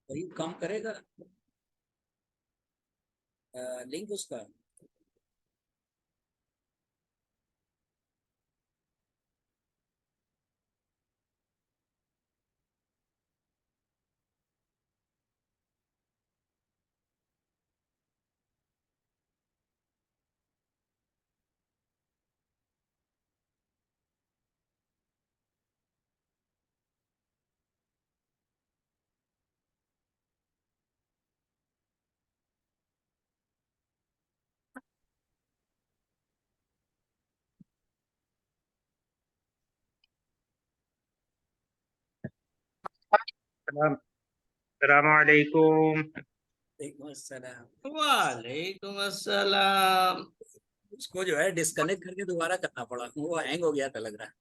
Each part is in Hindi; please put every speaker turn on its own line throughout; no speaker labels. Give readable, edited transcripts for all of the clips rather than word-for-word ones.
वही काम करेगा लिंक उसका।
अस्सलामुअलैकुम।
वालेकुम अस्सलाम।
उसको जो है डिस्कनेक्ट करके दोबारा करना पड़ा, वो हैंग हो गया था लग रहा है।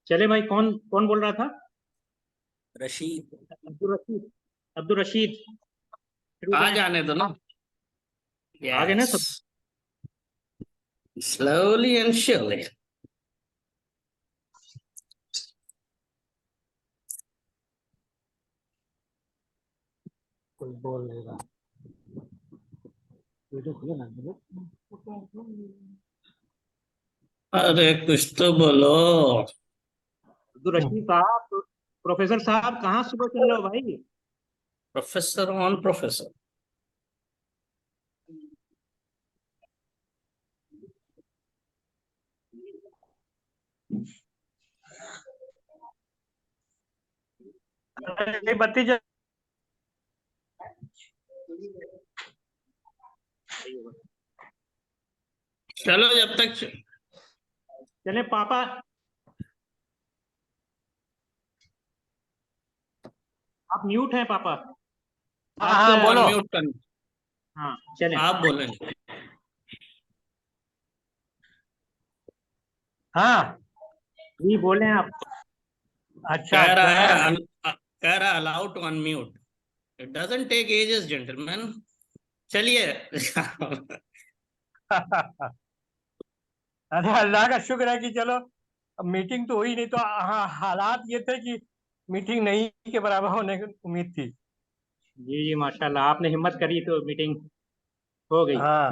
चले भाई, कौन कौन बोल रहा था?
रशीद।
अब्दुल रशीद। अब्दुल रशीद, शुरू
आ
करें?
जाने दो ना।
आ गए ना
यस,
सब?
Slowly and surely.
कोई बोल लेगा। वीडियो खुले ना बोलो।
अरे कुछ तो बोलो।
अब्दुल रशीद साहब, प्रोफेसर साहब, कहाँ सुबह चल रहे हो भाई?
Professor on professor.
अरे बत्ती जल।
चलो जब तक
चले पापा। आप म्यूट हैं पापा।
आपको
हाँ बोलो।
अनम्यूट करना,
हाँ चले।
आप बोलेंगे।
हाँ जी, बोले आप। अच्छा
कह रहा
अच्छा।
है कह रहा allow to unmute. It doesn't take ages gentleman. चलिए।
अरे अल्लाह का शुक्र है कि चलो, अब मीटिंग तो हुई नहीं, तो हाँ, हालात ये थे कि मीटिंग नहीं के बराबर होने की उम्मीद थी। जी जी, माशाल्लाह, आपने हिम्मत करी तो मीटिंग हो गई। हाँ,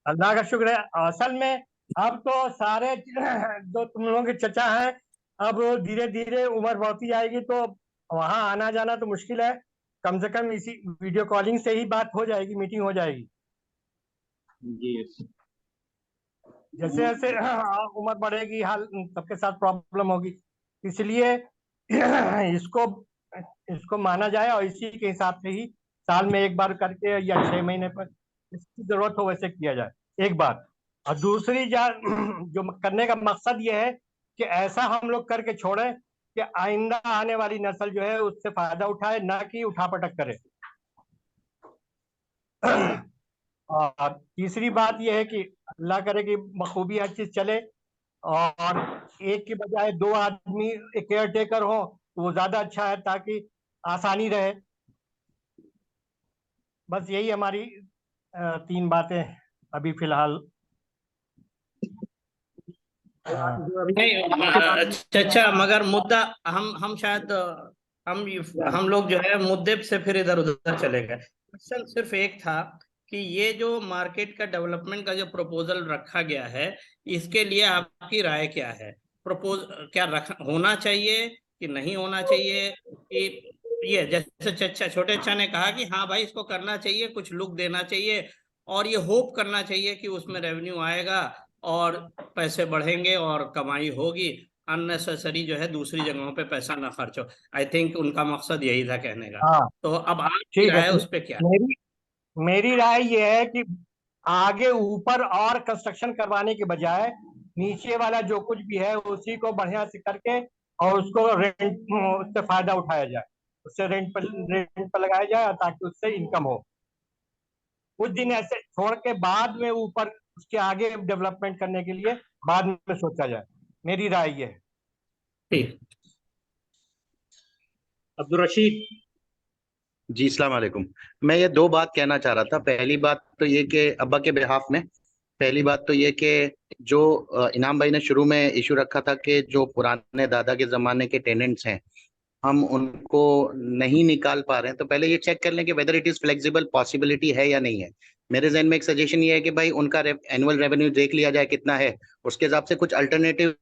अल्लाह का शुक्र है। असल में अब तो सारे जो तुम लोगों के चचा हैं, अब धीरे धीरे उम्र बढ़ती जाएगी, तो वहाँ आना जाना तो मुश्किल है। कम से कम इसी वीडियो कॉलिंग से ही बात हो जाएगी, मीटिंग हो जाएगी। जी, जैसे जैसे उम्र बढ़ेगी, हाल सबके साथ प्रॉब्लम होगी, इसलिए इसको इसको माना जाए, और इसी के हिसाब से ही साल में एक बार करके या 6 महीने पर इसकी जरूरत हो वैसे किया जाए, एक बार। और दूसरी जो करने का मकसद ये है कि ऐसा हम लोग करके छोड़े कि आइंदा आने वाली नस्ल जो है उससे फायदा उठाए, ना कि उठापटक करे। और तीसरी बात यह है कि अल्लाह करे कि बखूबी हर चीज चले, और एक के बजाय दो आदमी केयर टेकर हो तो वो ज्यादा अच्छा है, ताकि आसानी रहे। बस यही हमारी 3 बातें अभी फिलहाल। जो अभी
नहीं,
आपके बारे में
अच्छा अच्छा, मगर मुद्दा हम शायद हम हम लोग जो है मुद्दे से फिर इधर उधर चले गए। क्वेश्चन सिर्फ एक था कि ये जो मार्केट का डेवलपमेंट का जो प्रपोजल रखा गया है, इसके लिए आपकी राय क्या है? प्रपोज क्या होना चाहिए कि नहीं होना चाहिए? कि ये जैसे चचा छोटे अच्छा ने कहा कि हाँ भाई इसको करना चाहिए, कुछ लुक देना चाहिए, और ये होप करना चाहिए कि उसमें रेवेन्यू आएगा और पैसे बढ़ेंगे और कमाई होगी, अननेसेसरी जो है दूसरी जगहों पे पैसा ना खर्च हो। आई थिंक उनका मकसद यही था कहने का।
हाँ,
तो अब आपकी
ठीक है।
राय उस पे क्या?
मेरी मेरी राय ये है कि आगे ऊपर और कंस्ट्रक्शन करवाने के बजाय नीचे वाला जो कुछ भी है उसी को बढ़िया से करके, और उसको रेंट, उससे फायदा उठाया जाए, उससे रेंट पर लगाया जाए, ताकि उससे इनकम हो। कुछ दिन ऐसे छोड़ के बाद में ऊपर उसके आगे डेवलपमेंट करने के लिए बाद में सोचा जाए। मेरी राय ये है।
ठीक।
अब्दुल रशीद।
जी, अस्सलाम वालेकुम। मैं ये दो बात कहना चाह रहा था। पहली बात तो ये कि अब्बा के बिहाफ में पहली बात तो ये कि जो इनाम भाई ने शुरू में इशू रखा था कि जो पुराने दादा के जमाने के टेनेंट्स हैं हम उनको नहीं निकाल पा रहे हैं, तो पहले ये चेक कर लें कि whether it is flexible possibility है या नहीं है। मेरे जहन में एक सजेशन ये है कि भाई उनका एनुअल रेवेन्यू देख लिया जाए कितना है, उसके हिसाब से कुछ अल्टरनेटिव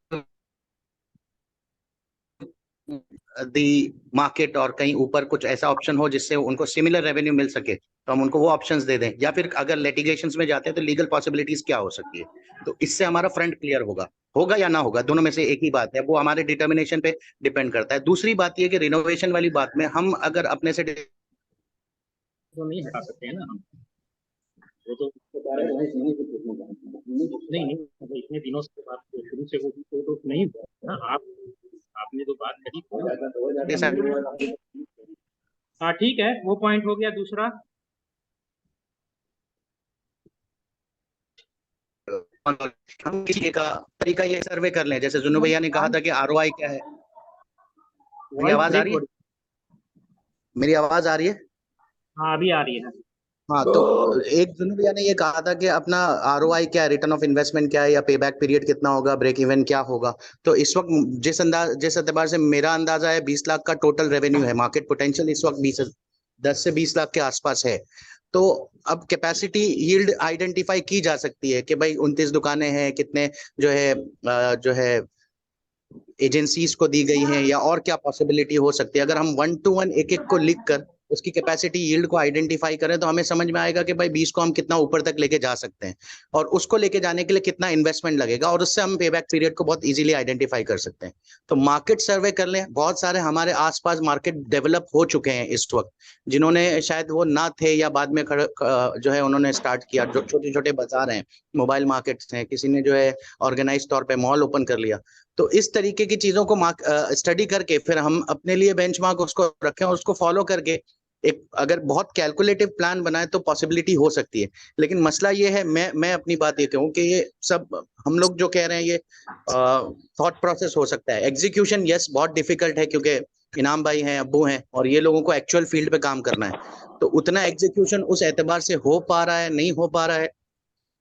दी मार्केट और कहीं ऊपर कुछ ऐसा ऑप्शन हो जिससे उनको सिमिलर रेवेन्यू मिल सके, तो हम उनको वो ऑप्शंस दे दें। या फिर अगर लिटिगेशंस में जाते हैं तो लीगल पॉसिबिलिटीज क्या हो सकती है, तो इससे हमारा फ्रंट क्लियर होगा। होगा या ना होगा, दोनों में से एक ही बात है, वो हमारे डिटर्मिनेशन पे डिपेंड करता है। दूसरी बात ये कि रिनोवेशन वाली बात में हम अगर अपने से
तो नहीं हटा सकते हैं ना हम, वो तो उसके बारे में नहीं नहीं मतलब इतने दिनों से बात शुरू से वो तो नहीं हुआ ना। आपने जो बात कही हाँ ठीक है, वो पॉइंट हो गया। दूसरा
हम किसी का तरीका ये सर्वे कर लें, जैसे जुनू भैया ने कहा था कि आरओआई क्या है। मेरी आवाज आ रही है? मेरी आवाज आ रही है?
हाँ अभी आ रही है।
हाँ, तो एक जुनू भैया ने ये कहा था कि अपना आरओआई क्या है, रिटर्न ऑफ इन्वेस्टमेंट क्या है, या पे बैक पीरियड कितना होगा, ब्रेक इवन क्या होगा। तो इस वक्त जिस एतबार से मेरा अंदाजा है 20 लाख का टोटल रेवेन्यू है, मार्केट पोटेंशियल इस वक्त 10 से 20 लाख के आसपास है। तो अब कैपेसिटी यील्ड आइडेंटिफाई की जा सकती है कि भाई 29 दुकानें हैं, कितने जो है एजेंसीज को दी गई हैं, या और क्या पॉसिबिलिटी हो सकती है। अगर हम 1 to 1 एक एक को लिख कर उसकी कैपेसिटी यील्ड को आइडेंटिफाई करें तो हमें समझ में आएगा कि भाई 20 को हम कितना ऊपर तक लेके जा सकते हैं, और उसको लेके जाने के लिए कितना इन्वेस्टमेंट लगेगा, और उससे हम पे बैक पीरियड को बहुत इजीली आइडेंटिफाई कर सकते हैं। तो मार्केट सर्वे कर लें। बहुत सारे हमारे आसपास मार्केट डेवलप हो चुके हैं इस वक्त, जिन्होंने शायद वो ना थे या बाद में जो है उन्होंने स्टार्ट किया। जो छोटे छोटे बाजार हैं, मोबाइल मार्केट्स हैं, किसी ने जो है ऑर्गेनाइज तौर पे मॉल ओपन कर लिया। तो इस तरीके की चीजों को स्टडी करके फिर हम अपने लिए बेंचमार्क उसको रखें और उसको फॉलो करके एक अगर बहुत कैलकुलेटिव प्लान बनाए तो पॉसिबिलिटी हो सकती है। लेकिन मसला ये है, मैं अपनी बात ये कहूँ कि ये सब हम लोग जो कह रहे हैं ये थॉट प्रोसेस हो सकता है। एग्जीक्यूशन यस बहुत डिफिकल्ट है, क्योंकि इनाम भाई हैं, अब्बू हैं, और ये लोगों को एक्चुअल फील्ड पे काम करना है। तो उतना एग्जीक्यूशन उस एतबार से हो पा रहा है नहीं हो पा रहा है,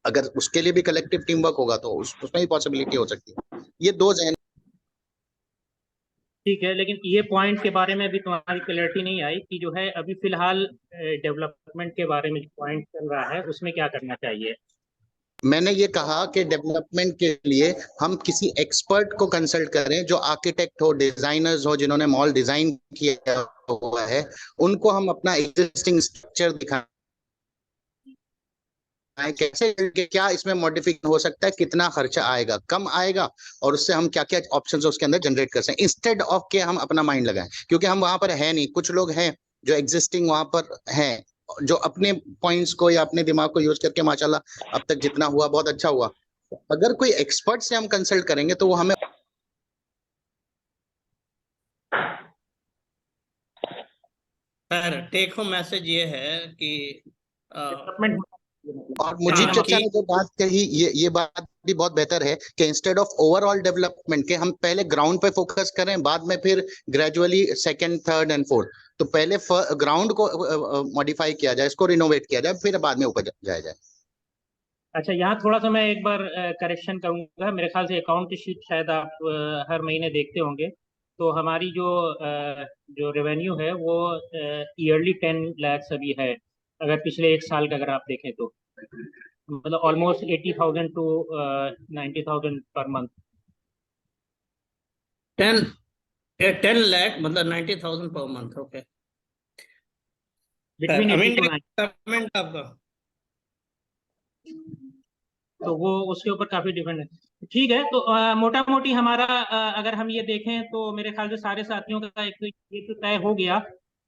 अगर उसके लिए भी कलेक्टिव टीम वर्क होगा तो उसमें भी पॉसिबिलिटी हो सकती है। ये दो जहन।
ठीक है, लेकिन ये पॉइंट के बारे में भी तुम्हारी क्लैरिटी नहीं आई कि जो है अभी फिलहाल डेवलपमेंट के बारे में जो पॉइंट चल रहा है उसमें क्या करना चाहिए।
मैंने ये कहा कि डेवलपमेंट के लिए हम किसी एक्सपर्ट को कंसल्ट करें, जो आर्किटेक्ट हो, डिजाइनर्स हो, जिन्होंने मॉल डिजाइन किया हुआ है, उनको हम अपना एग्जिस्टिंग स्ट्रक्चर दिखाएं, कैसे क्या इसमें मॉडिफिकेशन हो सकता है, कितना खर्चा आएगा, कम आएगा, और उससे हम क्या क्या ऑप्शंस उसके अंदर जनरेट कर सकते हैं, इंस्टेड ऑफ के हम अपना माइंड लगाएं। क्योंकि हम वहां पर है नहीं, कुछ लोग हैं जो एग्जिस्टिंग वहां पर हैं, जो अपने पॉइंट्स को या अपने दिमाग को यूज करके माशाल्लाह अब तक जितना हुआ बहुत अच्छा हुआ। अगर कोई एक्सपर्ट से हम कंसल्ट करेंगे तो वो हमें
टेक होम मैसेज ये है कि
डेवलपमेंट
और मुजीब चाचा ने जो बात कही ये बात भी बहुत बेहतर है कि इंस्टेड ऑफ ओवरऑल डेवलपमेंट के हम पहले ग्राउंड पे फोकस करें, बाद में फिर gradually second, third and fourth. तो पहले ग्राउंड को मॉडिफाई किया जाए, इसको रिनोवेट किया जाए, फिर बाद में ऊपर जाया जाए।
अच्छा, यहाँ थोड़ा सा मैं एक बार करेक्शन करूंगा। मेरे ख्याल से अकाउंट शीट शायद आप हर महीने देखते होंगे। तो हमारी जो रेवेन्यू है वो ईयरली 10 लाख अभी है, अगर पिछले एक साल का अगर आप देखें तो, मतलब almost 80,000 to 90,000 per month.
10 lakh मतलब 90,000 per month. Okay,
between 80 to 90।
Comment आपका।
तो वो उसके ऊपर काफी डिपेंड है। ठीक है, तो मोटा मोटी हमारा अगर हम ये देखें तो मेरे ख्याल से सारे साथियों का एक तो ये तो तय हो गया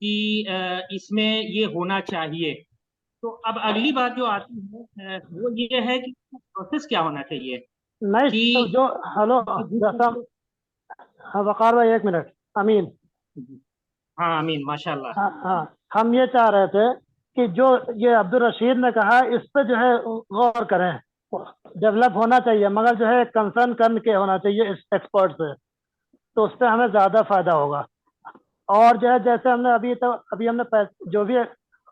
कि इसमें ये होना चाहिए। तो अब अगली बात जो आती है वो ये है कि प्रोसेस क्या होना चाहिए।
नहीं
कि
तो जो हेलो जैसा, हाँ वकार भाई एक मिनट, अमीन।
हाँ अमीन, माशाल्लाह।
हाँ हाँ, हम ये चाह रहे थे कि जो ये अब्दुल रशीद ने कहा इस पे जो है गौर करें। डेवलप होना चाहिए मगर जो है कंसर्न करके होना चाहिए इस एक्सपर्ट से, तो उससे हमें ज़्यादा फायदा होगा। और जो है जैसे हमने अभी हमने जो भी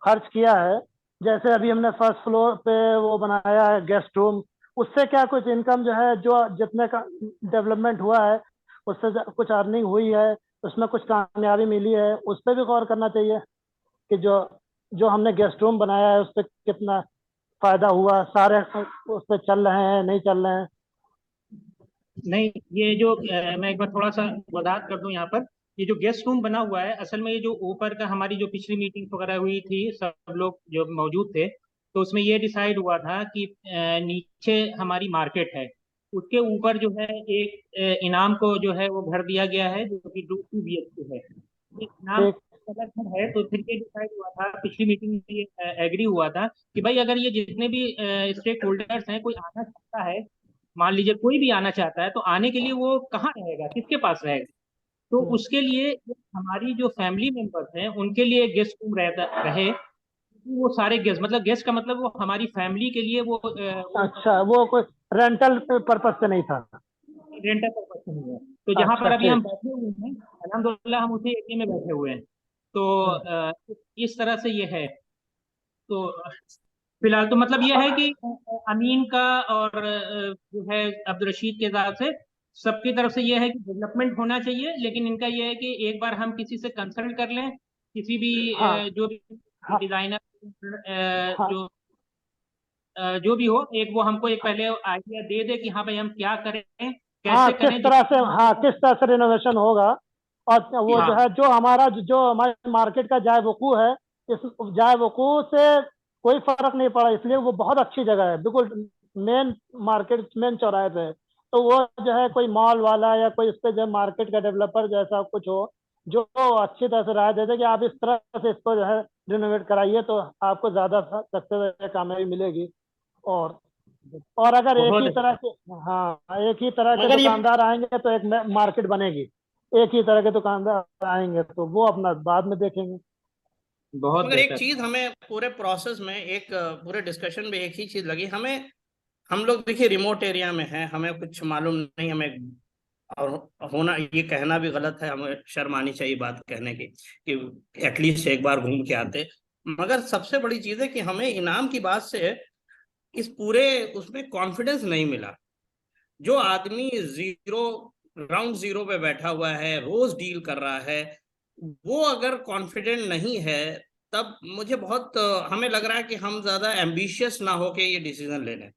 खर्च किया है, जैसे अभी हमने फर्स्ट फ्लोर पे वो बनाया है गेस्ट रूम, उससे क्या कुछ इनकम जो है, जो जितने का डेवलपमेंट हुआ है उससे कुछ अर्निंग हुई है, उसमें कुछ कामयाबी मिली है, उस पर भी गौर करना चाहिए कि जो जो हमने गेस्ट रूम बनाया है उस पर कितना फायदा हुआ, सारे उस पर चल रहे हैं नहीं चल रहे हैं।
नहीं, ये जो मैं एक बार थोड़ा सा वजाहत कर दूं यहाँ पर। ये जो गेस्ट रूम बना हुआ है, असल में ये जो ऊपर का हमारी जो पिछली मीटिंग वगैरह हुई थी, सब लोग जो मौजूद थे, तो उसमें ये डिसाइड हुआ था कि नीचे हमारी मार्केट है, उसके ऊपर जो है एक इनाम को जो है वो घर दिया गया है, जो कि 2 BHK है। ये इनाम
ठीक।
अगर घर है तो फिर ये डिसाइड हुआ था, पिछली मीटिंग में ये एग्री हुआ था कि भाई अगर ये जितने भी स्टेक होल्डर्स हैं, कोई आना चाहता है, मान लीजिए कोई भी आना चाहता है, तो आने के लिए वो कहाँ रहेगा, किसके पास रहेगा? तो उसके लिए हमारी जो फैमिली मेंबर्स हैं उनके लिए गेस्ट रूम रहता रहे। वो सारे गेस्ट, मतलब गेस्ट का मतलब वो हमारी फैमिली के लिए वो
अच्छा, वो कोई रेंटल पर्पज से नहीं था।
रेंटल पर्पज से नहीं है। तो जहाँ
अच्छा
पर अभी हम
ठीक।
बैठे हुए हैं, अल्हम्दुलिल्लाह हम उसी एरिया में बैठे हुए हैं। तो इस तरह से ये है। तो फिलहाल तो मतलब ये है कि अमीन का और जो है अब्दुल रशीद के हिसाब से सबकी तरफ से ये है कि डेवलपमेंट होना चाहिए, लेकिन इनका ये है कि एक बार हम किसी से कंसल्ट कर लें, किसी भी
हाँ
जो भी
हाँ
डिजाइनर,
हाँ
जो भी हो, एक वो हमको एक पहले आइडिया दे दे कि हाँ भाई हम क्या करें,
हाँ,
कैसे
किस
करें,
तरह से, हाँ
जिससे
किस तरह से रिनोवेशन होगा। और वो जो
हाँ
है, जो हमारे मार्केट का जाय वकू है, इस जाय वकू से कोई फर्क नहीं पड़ा, इसलिए वो बहुत अच्छी जगह है, बिल्कुल मेन मार्केट, मेन चौराहे पे है। तो वो जो है कोई मॉल वाला या कोई इस पे जो मार्केट का डेवलपर जैसा कुछ हो, जो अच्छी तरह से राय दे दे कि आप इस तरह से इसको जो है रिनोवेट कराइए, तो आपको ज्यादा सक्सेस कामयाबी मिलेगी। और और अगर एक
बहुत
ही तरह
अच्छा।
के, हाँ एक ही तरह के
मगर ये
दुकानदार आएंगे तो एक मार्केट बनेगी। एक ही तरह के दुकानदार आएंगे तो वो अपना बाद में देखेंगे।
बहुत
मगर एक
बेहतर।
चीज हमें पूरे प्रोसेस में, एक पूरे डिस्कशन में एक ही चीज लगी हमें। हम लोग देखिए रिमोट एरिया में हैं, हमें कुछ मालूम नहीं, हमें और होना, ये कहना भी गलत है, हमें शर्म आनी चाहिए बात कहने की कि एटलीस्ट एक बार घूम के आते। मगर सबसे बड़ी चीज है कि हमें इनाम की बात से इस पूरे उसमें कॉन्फिडेंस नहीं मिला। जो आदमी जीरो, ग्राउंड जीरो पे बैठा हुआ है, रोज डील कर रहा है, वो अगर कॉन्फिडेंट नहीं है, तब मुझे बहुत हमें लग रहा है कि हम ज्यादा एम्बिशियस ना होके ये डिसीजन ले लें।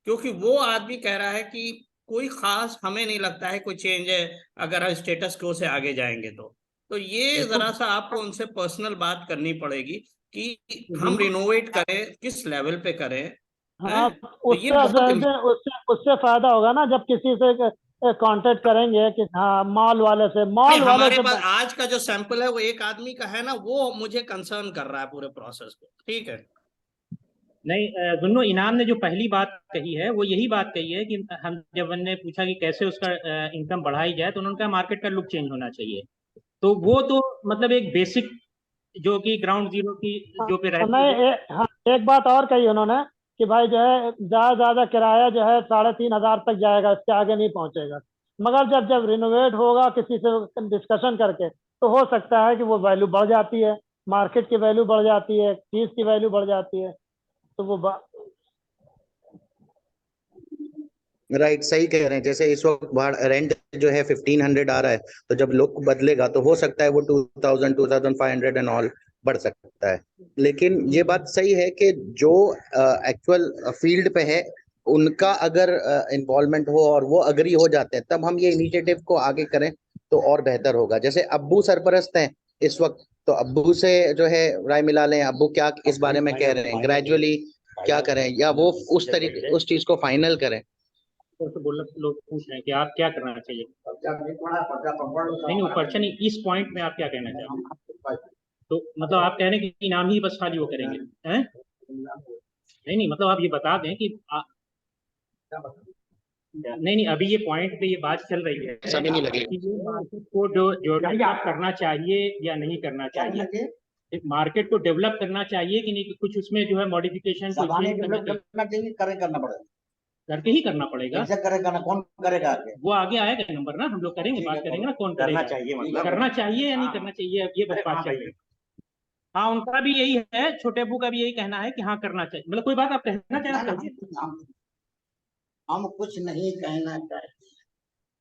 क्योंकि वो आदमी कह रहा है कि कोई खास हमें नहीं लगता है कोई चेंज है अगर हम स्टेटस क्वो से आगे जाएंगे तो ये
देखो,
जरा सा आपको उनसे पर्सनल बात करनी पड़ेगी कि हम
रिमोट,
रिनोवेट करें, किस लेवल पे करें। हैं,
हाँ,
तो ये
उससे
बहुत
उससे उससे फायदा होगा ना, जब किसी से कांटेक्ट करेंगे कि हाँ मॉल वाले से,
नहीं,
मॉल वाले
हमारे
से
पास आज का जो सैंपल है वो एक आदमी का है ना, वो मुझे कंसर्न कर रहा है पूरे प्रोसेस को। ठीक है।
नहीं, दोनों इनाम ने जो पहली बात कही है वो यही बात कही है कि हम जब हमने पूछा कि कैसे उसका इनकम बढ़ाई जाए, तो उन्होंने कहा मार्केट का लुक चेंज होना चाहिए। तो वो तो मतलब एक बेसिक, जो कि ग्राउंड जीरो की जो पे रहते
नहीं,
हुए।
हाँ, एक बात और कही उन्होंने कि भाई जो है ज्यादा ज्यादा किराया जो है 3,500 तक जाएगा, इसके आगे नहीं पहुंचेगा। मगर जब जब रिनोवेट होगा किसी से डिस्कशन करके, तो हो सकता है कि वो वैल्यू बढ़ जाती है, मार्केट की वैल्यू बढ़ जाती है, चीज की वैल्यू बढ़ जाती है। तो वो
राइट, सही कह रहे हैं। जैसे इस वक्त भाड़ा रेंट जो है 1,500 आ रहा है, तो जब लोग बदलेगा तो हो सकता है वो 2,000 2,500 एंड ऑल बढ़ सकता है। लेकिन ये बात सही है कि जो एक्चुअल फील्ड पे है उनका अगर इन्वॉल्वमेंट हो और वो अग्री हो जाते हैं, तब हम ये इनिशिएटिव को आगे करें तो और बेहतर होगा। जैसे अब्बू सरपरस्त हैं इस वक्त, तो अब्बू से जो है राय मिला लें, अब्बू क्या इस बारे में कह रहे हैं, ग्रेजुअली क्या करें, या वो उस तरीके उस चीज को फाइनल करें।
तो बोल, लोग पूछ रहे हैं कि आप क्या करना चाहिए। नहीं नहीं, वो पर्चा नहीं, इस पॉइंट में आप क्या कहना चाहेंगे? तो मतलब आप कह रहे हैं कि इनाम ही बस खाली वो करेंगे, हैं? नहीं नहीं, मतलब आप ये बता दें कि नहीं नहीं, अभी ये पॉइंट पे ये बात चल रही है
समय नहीं लगेगा।
कि ये मार्केट को जो डेवलप करना चाहिए या नहीं करना चाहिए, मार्केट को डेवलप करना चाहिए कि नहीं, कि कुछ उसमें जो है मॉडिफिकेशन करके ही करना पड़ेगा।
करेगा ना, कौन करेगा आगे?
वो आगे आएगा नंबर ना, हम लोग करेंगे, बात करेंगे ना, कौन
करना
करेगा,
चाहिए, मतलब
करना चाहिए या नहीं करना चाहिए, अब ये बस बात चल रही है। हाँ, उनका भी यही है, छोटे अब्बू का भी यही कहना है कि हाँ करना चाहिए। मतलब कोई बात आप कहना चाह रहे हैं?
हम कुछ नहीं कहना चाहते।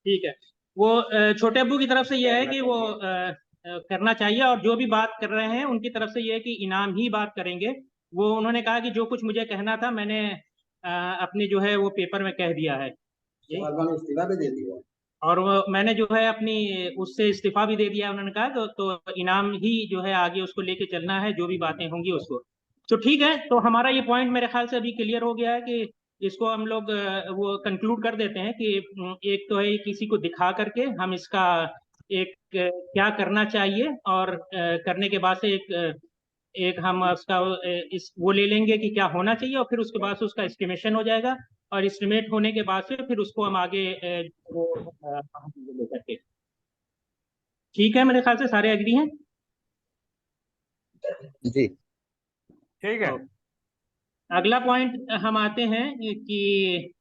ठीक है, वो छोटे अब्बू की तरफ से ये है कि वो करना चाहिए, और जो भी बात कर रहे हैं उनकी तरफ से ये है कि इनाम ही बात करेंगे। वो उन्होंने कहा कि जो कुछ मुझे कहना था मैंने अपने जो है वो पेपर में कह दिया है,
इस्तीफा भी दे दिया।
और वो मैंने जो है अपनी उससे इस्तीफा भी दे दिया। उन्होंने कहा तो इनाम ही जो है आगे उसको लेके चलना है, जो भी बातें होंगी उसको। तो ठीक है, तो हमारा ये पॉइंट मेरे ख्याल से अभी क्लियर हो गया है कि इसको हम लोग वो कंक्लूड कर देते हैं कि एक तो है किसी को दिखा करके हम इसका एक क्या करना चाहिए, और करने के बाद से एक हम उसका इस वो ले लेंगे कि क्या होना चाहिए, और फिर उसके बाद से उसका एस्टिमेशन हो जाएगा, और एस्टिमेट होने के बाद से फिर उसको हम आगे वो लेकर के। ठीक है, मेरे ख्याल से सारे एग्री हैं।
जी
ठीक है, अगला पॉइंट हम आते हैं कि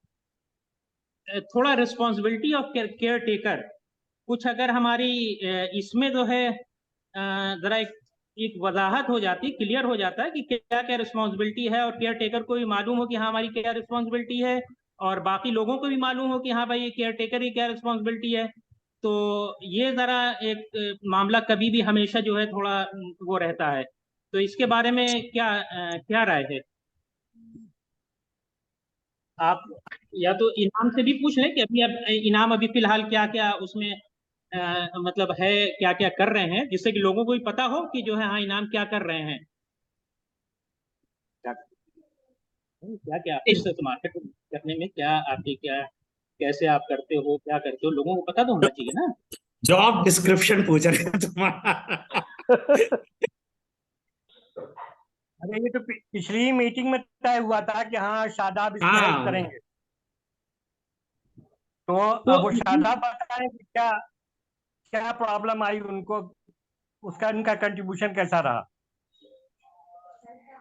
थोड़ा रिस्पॉन्सिबिलिटी ऑफ केयर टेकर। कुछ अगर हमारी इसमें जो है जरा एक वजाहत हो जाती, क्लियर हो जाता है कि क्या क्या रिस्पॉन्सिबिलिटी है, और केयर टेकर को भी मालूम हो कि हाँ हमारी क्या रिस्पॉन्सिबिलिटी है, और बाकी लोगों को भी मालूम हो कि हाँ भाई ये केयर टेकर की क्या रिस्पॉन्सिबिलिटी है। तो ये जरा एक मामला कभी भी हमेशा जो है थोड़ा वो रहता है। तो इसके बारे में क्या राय है आप? या तो इनाम से भी पूछ लें कि अभी अब इनाम अभी फिलहाल क्या क्या उसमें मतलब है, क्या क्या कर रहे हैं, जिससे कि लोगों को भी पता हो कि जो है हाँ इनाम क्या कर रहे हैं, क्या क्या इस मार्केट करने में क्या आपकी क्या, कैसे आप करते हो, क्या करते हो, लोगों को पता तो होना चाहिए ना।
जॉब डिस्क्रिप्शन पूछ रहे हैं तुम्हारा।
अरे ये तो पिछली मीटिंग में तय हुआ था कि हाँ शादाब इसमें हेल्प
हाँ
करेंगे, तो अब वो शादाब बताएं कि क्या क्या प्रॉब्लम आई उनको, उसका उनका कंट्रीब्यूशन कैसा रहा,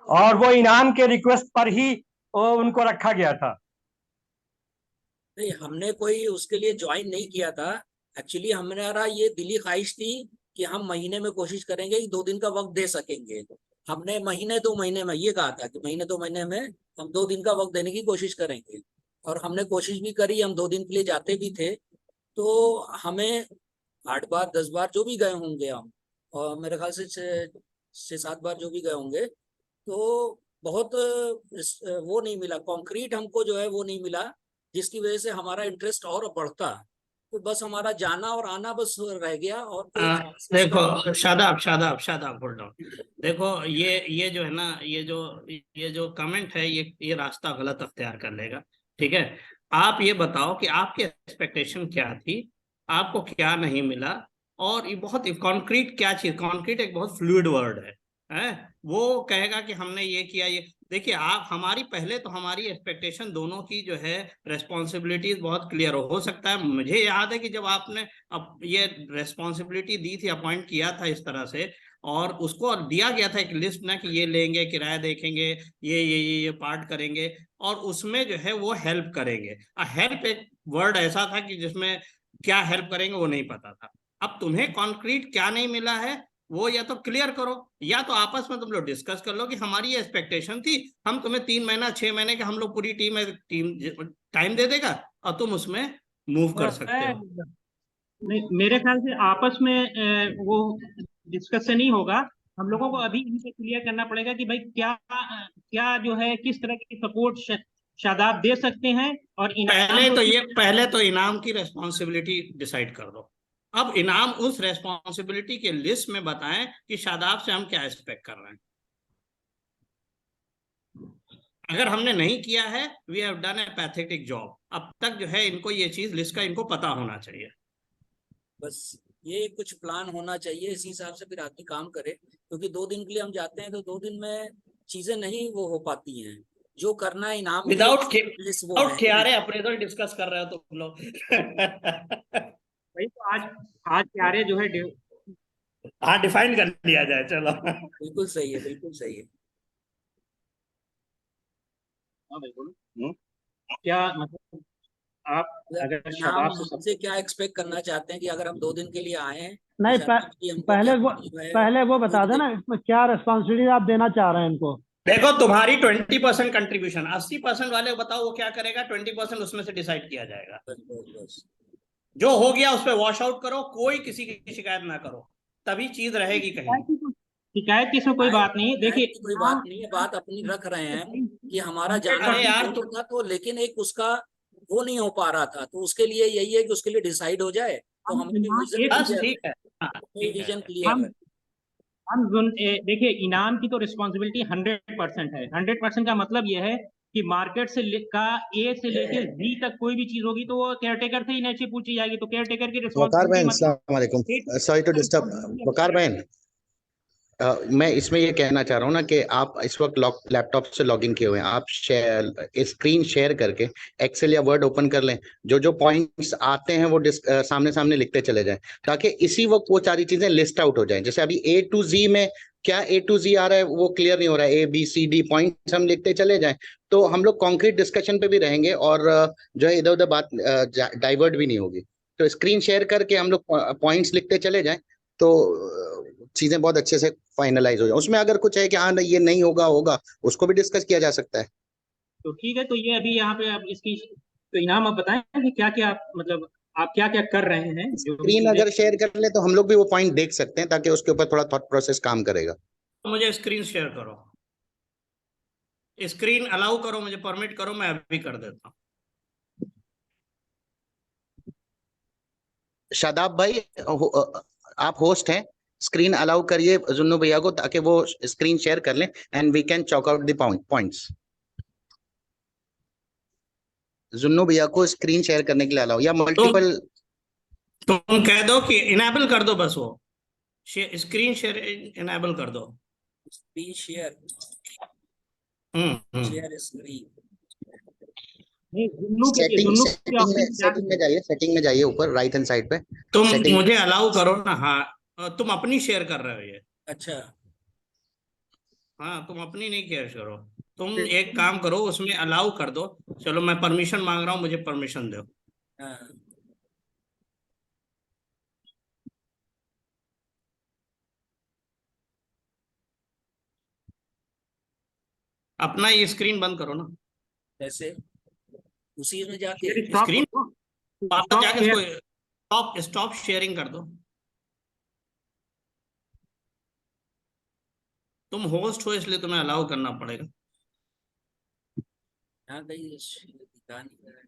और वो इनाम के रिक्वेस्ट पर ही वो उनको रखा गया था।
नहीं, हमने कोई उसके लिए ज्वाइन नहीं किया था। एक्चुअली हमारा ये दिली ख्वाहिश थी कि हम महीने में कोशिश करेंगे कि 2 दिन का वक्त दे सकेंगे। हमने महीने 2 महीने में ये कहा था कि महीने 2 महीने में हम 2 दिन का वक्त देने की कोशिश करेंगे, और हमने कोशिश भी करी। हम 2 दिन के लिए जाते भी थे, तो हमें 8 बार 10 बार जो भी गए होंगे हम, और मेरे ख्याल से 6-7 बार जो भी गए होंगे, तो बहुत वो नहीं मिला, कॉन्क्रीट हमको जो है वो नहीं मिला, जिसकी वजह से हमारा इंटरेस्ट और बढ़ता। तो बस हमारा जाना और आना बस रह गया, और कोई खास उसका
देखो शादाब शादाब शादाब होल्ड ऑन। देखो ये जो है ना, ये जो कमेंट है, ये रास्ता गलत अख्तियार कर लेगा। ठीक है, आप ये बताओ कि आपकी एक्सपेक्टेशन क्या थी, आपको क्या नहीं मिला, और ये बहुत कॉन्क्रीट क्या चीज, कॉन्क्रीट एक बहुत फ्लूइड वर्ड है। वो कहेगा कि हमने ये किया ये। देखिए आप हमारी पहले तो हमारी एक्सपेक्टेशन दोनों की जो है रेस्पॉन्सिबिलिटीज बहुत क्लियर हो सकता है। मुझे याद है कि जब आपने अब ये रेस्पॉन्सिबिलिटी दी थी, अपॉइंट किया था इस तरह से, और उसको दिया गया था एक लिस्ट ना कि ये लेंगे, किराया देखेंगे, ये पार्ट करेंगे, और उसमें जो है वो हेल्प करेंगे। हेल्प एक वर्ड ऐसा था कि जिसमें क्या हेल्प करेंगे वो नहीं पता था। अब तुम्हें कॉन्क्रीट क्या नहीं मिला है वो या तो क्लियर करो, या तो आपस में तुम लोग डिस्कस कर लो कि हमारी ये एक्सपेक्टेशन थी, हम तुम्हें 3 महीना 6 महीने के हम लोग पूरी टीम टाइम दे देगा, और तुम उसमें मूव कर सकते हो।
नहीं, मेरे ख्याल से आपस में वो डिस्कशन ही होगा। हम लोगों को अभी इन्हीं पे क्लियर करना पड़ेगा कि भाई क्या क्या जो है किस तरह की सपोर्ट शादाब दे सकते हैं, और
पहले तो इनाम की रेस्पॉन्सिबिलिटी डिसाइड कर दो। अब इनाम उस रेस्पॉन्सिबिलिटी के लिस्ट में बताएं कि शादाब से हम क्या एक्सपेक्ट कर रहे हैं। अगर हमने नहीं किया है, we have done a pathetic job. अब तक जो है इनको ये चीज लिस्ट का इनको पता होना चाहिए।
बस ये कुछ प्लान होना चाहिए, इसी हिसाब से फिर आदमी काम करे, क्योंकि 2 दिन के लिए हम जाते हैं तो 2 दिन में चीजें नहीं वो हो पाती हैं जो करना है इनाम
विदाउट
वो है।
KRA अप्रेजल डिस्कस कर रहे हो तुम लोग।
भाई तो आज KRA जो है
हाँ डिफाइन कर लिया जाए, चलो।
बिल्कुल सही है, बिल्कुल सही है।
हाँ बिल्कुल। क्या मतलब आप अगर
इनाम हमसे क्या एक्सपेक्ट करना चाहते हैं कि अगर हम 2 दिन के लिए आए हैं तो
नहीं
शायद कि हमको
पहले
क्या
वो
जो है
पहले वो बता
वो
देना इसमें क्या रिस्पॉन्सिबिलिटी आप देना चाह रहे हैं इनको।
देखो तुम्हारी 20% कंट्रीब्यूशन, 80% वाले को बताओ वो क्या करेगा, 20% उसमें से डिसाइड किया जाएगा।
बस।
जो हो गया उस पर वॉश आउट करो, कोई किसी की शिकायत ना करो, तभी चीज रहेगी कहीं।
शिकायत की इसमें कोई बात नहीं है। देखिए
कोई बात नहीं है, बात अपनी रख रहे हैं कि हमारा जाना
अरे यार
तो था, तो लेकिन एक उसका वो नहीं हो पा रहा था, तो उसके लिए यही है कि उसके लिए डिसाइड हो जाए, तो हमने भी
बस ठीक है, हाँ, ठीक है।
विजन क्लियर है।
देखिए इनाम की तो रिस्पॉन्सिबिलिटी 100% है। 100% का मतलब यह है कि मार्केट से का ए से लेके जी तक कोई भी चीज होगी तो वो केयरटेकर से ही नीचे पूछी जाएगी, तो केयरटेकर की
वकार
रिस्पॉन्सिबिलिटी
बहन,
मतलब
अस्सलाम वालेकुम, सॉरी टू डिस्टर्ब। वकार बहन, मैं इसमें ये कहना चाह रहा हूँ ना कि आप इस वक्त लैपटॉप से लॉगिन किए हुए हैं, आप स्क्रीन शेयर करके एक्सेल या वर्ड ओपन कर लें, जो जो पॉइंट्स आते हैं वो सामने सामने लिखते चले जाएं, ताकि इसी वक्त वो सारी चीजें लिस्ट आउट हो जाएं। जैसे अभी A to Z में क्या A to Z आ रहा है वो क्लियर नहीं हो रहा है, ABCD पॉइंट्स हम लिखते चले जाएं, तो हम लोग कॉन्क्रीट डिस्कशन पे भी रहेंगे और जो है इधर उधर बात डाइवर्ट भी नहीं होगी। तो स्क्रीन शेयर करके हम लोग पॉइंट्स लिखते चले जाएं, तो चीजें बहुत अच्छे से फाइनलाइज हो जाए। उसमें अगर कुछ है कि हाँ नहीं ये नहीं होगा होगा, उसको भी डिस्कस किया जा सकता है।
तो ठीक है। तो ये अभी यहाँ पे आप इसकी तो इनाम आप बताएं कि क्या क्या मतलब आप क्या क्या कर रहे हैं जो भी
स्क्रीन
चीजें।
अगर शेयर कर ले तो हम लोग भी वो पॉइंट देख सकते हैं, ताकि उसके ऊपर थोड़ा थॉट प्रोसेस काम करेगा।
मुझे स्क्रीन शेयर करो, स्क्रीन अलाउ करो, मुझे परमिट करो, मैं अभी कर देता हूँ।
शादाब भाई, आप होस्ट हैं, स्क्रीन अलाउ करिए जुन्नू भैया को, ताकि वो स्क्रीन शेयर कर लें and we can chalk out the points. Junnu भैया को स्क्रीन शेयर करने के लिए अलाउ, या मल्टीपल
तुम कह दो कि इनेबल कर दो, बस वो स्क्रीन शेयर इनेबल कर दो।
स्क्रीन शेयर,
हम्म
शेयर स्क्रीन।
नहीं, जुन्नू के
सेटिंग
जुन्नू के
सेटिंग में
ऑप्शन क्या
सेटिंग में जाइए, सेटिंग में जाइए ऊपर राइट हैंड साइड पे।
तुम
सेटिंग
मुझे अलाउ करो ना। हाँ तुम अपनी शेयर कर रहे हो ये।
अच्छा,
हाँ तुम अपनी नहीं शेयर करो, तुम एक काम करो उसमें अलाउ कर दो। चलो मैं परमिशन मांग रहा हूँ, मुझे परमिशन दो।
हाँ
अपना ये स्क्रीन बंद करो ना,
कैसे, उसी में जाके
स्क्रीन
स्टॉप
जाके
शेयर।
इसको स्टॉप शेयरिंग कर दो। तुम होस्ट हो इसलिए तुम्हें अलाउ करना पड़ेगा।
हाँ कहीं दिखा नहीं रहा है।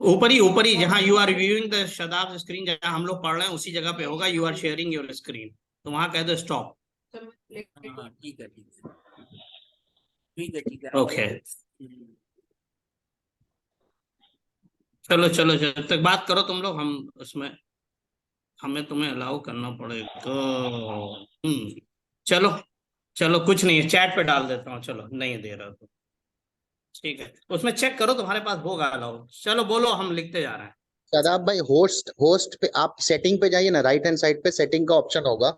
ऊपर ही जहाँ you are viewing the Shadab screen, जहाँ हम लोग पढ़ रहे हैं उसी जगह पे होगा you are sharing your screen, तो वहां कह दो स्टॉप।
हाँ ठीक है, ठीक है, ठीक है, ठीक है।
ओके चलो चलो, जब तक बात करो तुम लोग, हम उसमें हमें तुम्हें अलाउ करना पड़ेगा। चलो चलो, कुछ नहीं है, चैट पे डाल देता हूँ। चलो नहीं दे रहा तो ठीक है, उसमें चेक करो तुम्हारे पास होगा अलाउ। चलो बोलो, हम लिखते जा रहे हैं।
शादाब भाई, होस्ट होस्ट पे आप सेटिंग पे जाइए ना, राइट हैंड साइड पे सेटिंग का ऑप्शन होगा।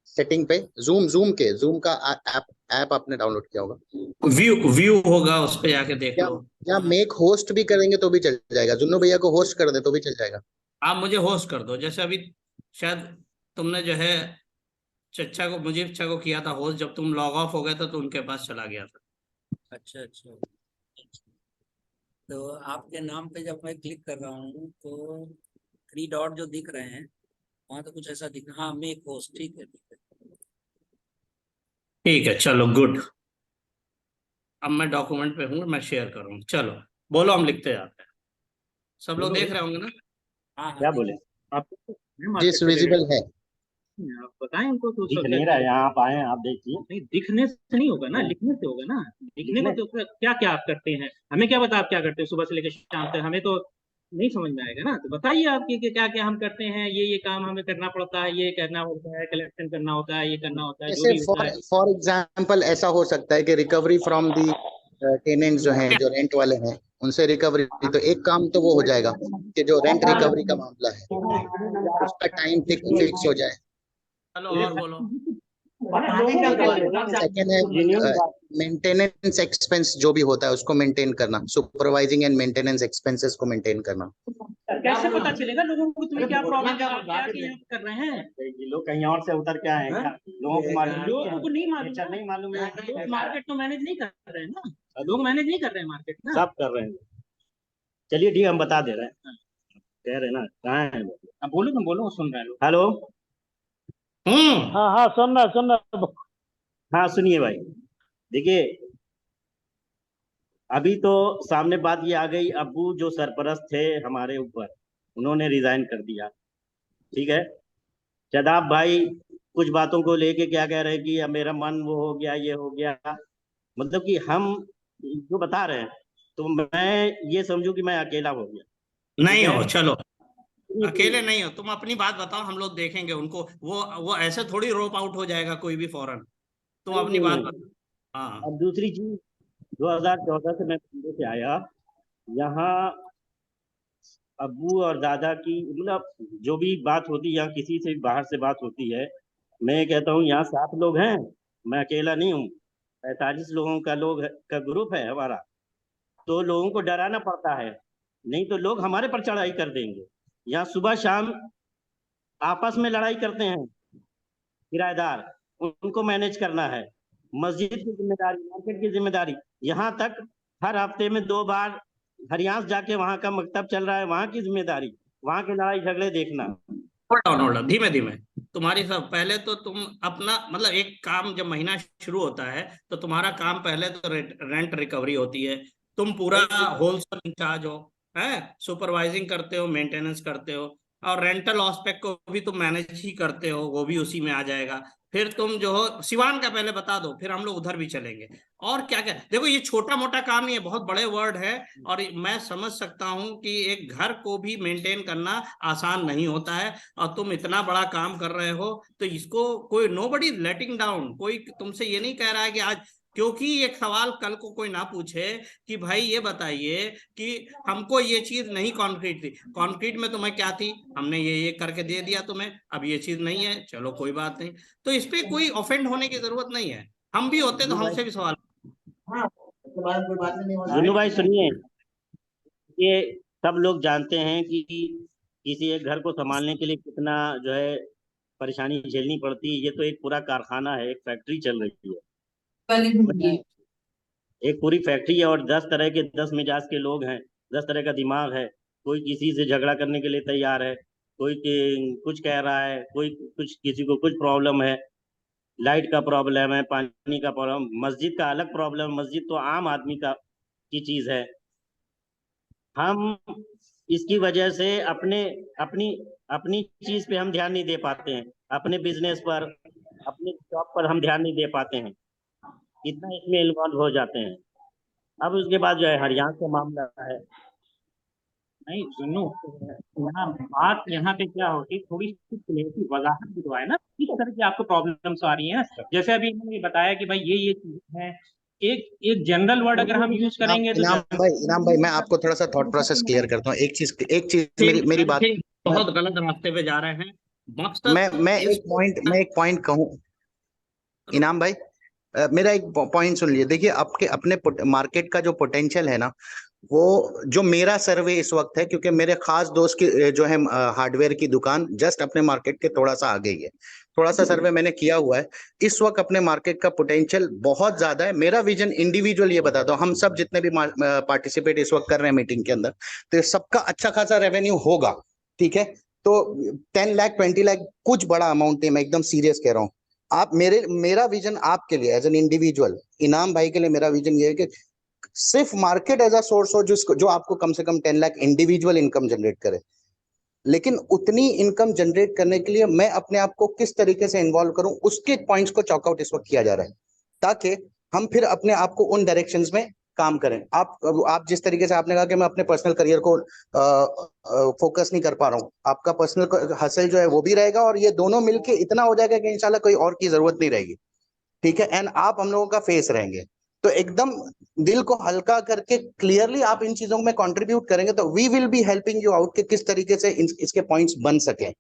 सेटिंग पे जूम का ऐप ऐप आपने डाउनलोड किया होगा।
व्यू होगा, उस पे जाके देख
या
लो।
या मेक होस्ट भी करेंगे तो भी चल जाएगा, जुन्नू भैया को होस्ट कर दे तो भी चल जाएगा।
आप मुझे होस्ट कर दो, जैसे अभी शायद तुमने जो है चच्चा को, मुझे चच्चा को किया था होस्ट, जब तुम लॉग ऑफ हो गए थे तो उनके पास चला गया था।
अच्छा अच्छा, तो आपके नाम पे जब मैं क्लिक कर रहा हूँ तो 3 डॉट जो दिख रहे हैं वहां तो कुछ ऐसा दिख, हाँ मेक होस्ट, ठीक है, ठीक है।
ठीक है चलो गुड। अब मैं डॉक्यूमेंट पे हूँ, मैं शेयर करूँ। चलो बोलो, हम लिखते जाते हैं। सब लोग देख रहे होंगे ना?
हाँ हाँ
क्या
देख
बोले आप?
जिस विजिबल है
आप बताएं उनको तो दिख नहीं रहा है। यहाँ आप आए, आप देखिए। नहीं, दिखने से नहीं होगा ना, लिखने से होगा ना। लिखने को तो क्या क्या आप करते हैं, हमें क्या पता आप क्या करते हैं सुबह से लेकर शाम तक, हमें तो नहीं समझ में आएगा ना। तो बताइए आप कि क्या क्या हम करते हैं। ये काम हमें करना पड़ता है, ये करना होता है, कलेक्शन करना होता है, ये करना होता है, जो
जैसे
भी होता है।
फॉर एग्जांपल ऐसा हो सकता है कि रिकवरी फ्रॉम दी टेनेंट्स जो हैं, जो रेंट वाले हैं, उनसे रिकवरी, तो एक काम तो वो हो जाएगा कि जो रेंट रिकवरी का मामला है उसका टाइम फिक्स हो जाए।
चलो और बोलो।
सेकेंड है मेंटेनेंस एक्सपेंस जो भी होता है उसको मेंटेन करना, सुपरवाइजिंग एंड मेंटेनेंस एक्सपेंसेस को मेंटेन करना।
कैसे पता चलेगा लोगों को तुम्हें क्या प्रॉब्लम क्या कर रहे हैं?
ये लोग कहीं और से उतर के आए हैं क्या? लोगों को मालूम
लोगों को नहीं मालूम,
नहीं मालूम है।
लोग मार्केट तो मैनेज नहीं कर रहे हैं ना, लोग मैनेज नहीं कर रहे हैं मार्केट ना।
सब कर रहे हैं। चलिए ठीक है, हम बता दे रहे हैं। कह रहे हैं ना, कहाँ है?
अब बोलो, तुम बोलो, सुन रहे हैं लोग।
हेलो,
हाँ हाँ, सुन रहा।
हाँ सुनिए भाई, देखिए अभी तो सामने बात ये आ गई, अब्बू जो सरपरस्त थे हमारे ऊपर, उन्होंने रिजाइन कर दिया। ठीक है, शादाब भाई कुछ बातों को लेके क्या कह रहे हैं कि अब मेरा मन वो हो गया, ये हो गया, मतलब कि हम जो बता रहे हैं, तो मैं ये समझू कि मैं अकेला हो गया।
नहीं
ठीक है?
हो, चलो अकेले नहीं हो, तुम अपनी बात बताओ, हम लोग देखेंगे उनको। वो ऐसे थोड़ी रोप आउट हो जाएगा कोई भी फौरन। तुम अपनी बात बताओ। हाँ,
अब दूसरी चीज, 2014 से मैं बॉम्बे से आया यहाँ, अब्बू और दादा की मतलब जो भी बात होती है, या किसी से भी बाहर से बात होती है, मैं कहता हूँ यहाँ 7 लोग हैं, मैं अकेला नहीं हूँ, 45 लोगों का ग्रुप है हमारा। तो लोगों को डराना पड़ता है, नहीं तो लोग हमारे पर चढ़ाई कर देंगे। यहाँ सुबह शाम आपस में लड़ाई करते हैं किराएदार, उनको मैनेज करना है। मस्जिद की जिम्मेदारी, मार्केट की जिम्मेदारी, यहाँ तक हर हफ्ते में 2 बार हरियाणा जाके वहाँ का मकतब चल रहा है, वहाँ की जिम्मेदारी, वहाँ के लड़ाई झगड़े देखना।
होल्ड ऑन, धीमे धीमे। तुम्हारी सब पहले तो तुम अपना मतलब एक काम जब महीना शुरू होता है तो तुम्हारा काम पहले तो रेंट रिकवरी होती है। तुम पूरा होलसेल इंचार्ज हो, है, सुपरवाइजिंग करते हो, मेंटेनेंस करते हो, और रेंटल एस्पेक्ट को भी तुम मैनेज ही करते हो, वो भी उसी में आ जाएगा। फिर तुम जो हो सिवान का पहले बता दो, फिर हम लोग उधर भी चलेंगे। और क्या क्या देखो, ये छोटा मोटा काम नहीं है, बहुत बड़े वर्ड है। और मैं समझ सकता हूँ कि एक घर को भी मेंटेन करना आसान नहीं होता है, और तुम इतना बड़ा काम कर रहे हो, तो इसको कोई नोबडी लेटिंग डाउन, कोई तुमसे ये नहीं कह रहा है कि आज, क्योंकि एक सवाल कल को कोई ना पूछे कि भाई ये बताइए कि हमको ये चीज नहीं कॉन्क्रीट थी, कॉन्क्रीट में तुम्हें क्या थी, हमने ये करके दे दिया तुम्हें, अब ये चीज नहीं है, चलो कोई बात नहीं। तो इस पे कोई ऑफेंड होने की जरूरत नहीं है, हम भी होते तो हमसे भी सवाल।
कोई बात नहीं हो रहा
जिन्नू भाई सुनिए, ये सब लोग जानते हैं कि किसी एक घर को संभालने के लिए कितना जो है परेशानी झेलनी पड़ती है। ये तो एक पूरा कारखाना है, एक फैक्ट्री चल रही है, एक पूरी फैक्ट्री है, और 10 तरह के 10 मिजाज के लोग हैं, 10 तरह का दिमाग है। कोई किसी से झगड़ा करने के लिए तैयार है, कोई कुछ कह रहा है, कोई कुछ, किसी को कुछ प्रॉब्लम है, लाइट का प्रॉब्लम है, पानी का प्रॉब्लम, मस्जिद का अलग प्रॉब्लम, मस्जिद तो आम आदमी की चीज है। हम इसकी वजह से अपनी अपनी चीज पे हम ध्यान नहीं दे पाते हैं, अपने बिजनेस पर, अपने जॉब पर हम ध्यान नहीं दे पाते हैं, इतना इसमें इन्वॉल्व हो जाते हैं। अब उसके बाद जो है हरियाणा का मामला है।
नहीं सुनो, यहाँ बात यहाँ पे क्या होती, थोड़ी सी क्लियरिटी वजाहत भी तो है ना, किस तरह की आपको प्रॉब्लम्स आ रही हैं। जैसे अभी इन्होंने बताया कि भाई ये चीज है, एक एक जनरल वर्ड अगर हम यूज करेंगे तो
इनाम भाई मैं आपको थोड़ा सा थॉट प्रोसेस क्लियर करता हूँ। एक चीज मेरी बात,
बहुत गलत रास्ते पे जा रहे हैं। मकसद
मैं एक पॉइंट कहूँ इनाम भाई, मेरा एक पॉइंट सुन लीजिए। देखिए आपके अपने मार्केट का जो पोटेंशियल है ना, वो जो मेरा सर्वे इस वक्त है, क्योंकि मेरे खास दोस्त की जो है हार्डवेयर की दुकान जस्ट अपने मार्केट के थोड़ा सा आगे ही है, थोड़ा सा सर्वे मैंने किया हुआ है। इस वक्त अपने मार्केट का पोटेंशियल बहुत ज्यादा है। मेरा विजन इंडिविजुअल ये बताता हूँ, हम सब जितने भी पार्टिसिपेट इस वक्त कर रहे हैं मीटिंग के अंदर, तो सबका अच्छा खासा रेवेन्यू होगा। ठीक है, तो 10 लाख 20 लाख कुछ बड़ा अमाउंट नहीं, मैं एकदम सीरियस कह रहा हूँ। आप मेरा विजन आपके लिए एज एन इंडिविजुअल, इनाम भाई के लिए मेरा विजन ये है कि सिर्फ मार्केट एज अ सोर्स हो जो आपको कम से कम 10 लाख इंडिविजुअल इनकम जनरेट करे। लेकिन उतनी इनकम जनरेट करने के लिए मैं अपने आप को किस तरीके से इन्वॉल्व करूं, उसके पॉइंट्स को चॉकआउट इस वक्त किया जा रहा है, ताकि हम फिर अपने आप को उन डायरेक्शंस में काम करें। आप जिस तरीके से आपने कहा कि मैं अपने पर्सनल करियर को फोकस नहीं कर पा रहा हूँ, आपका पर्सनल हसल जो है वो भी रहेगा, और ये दोनों मिलके इतना हो जाएगा कि इंशाल्लाह कोई और की जरूरत नहीं रहेगी। ठीक है, एंड आप हम लोगों का फेस रहेंगे, तो एकदम दिल को हल्का करके क्लियरली आप इन चीजों में कंट्रीब्यूट करेंगे, तो we will be helping you out कि किस तरीके से इसके पॉइंट्स बन सके।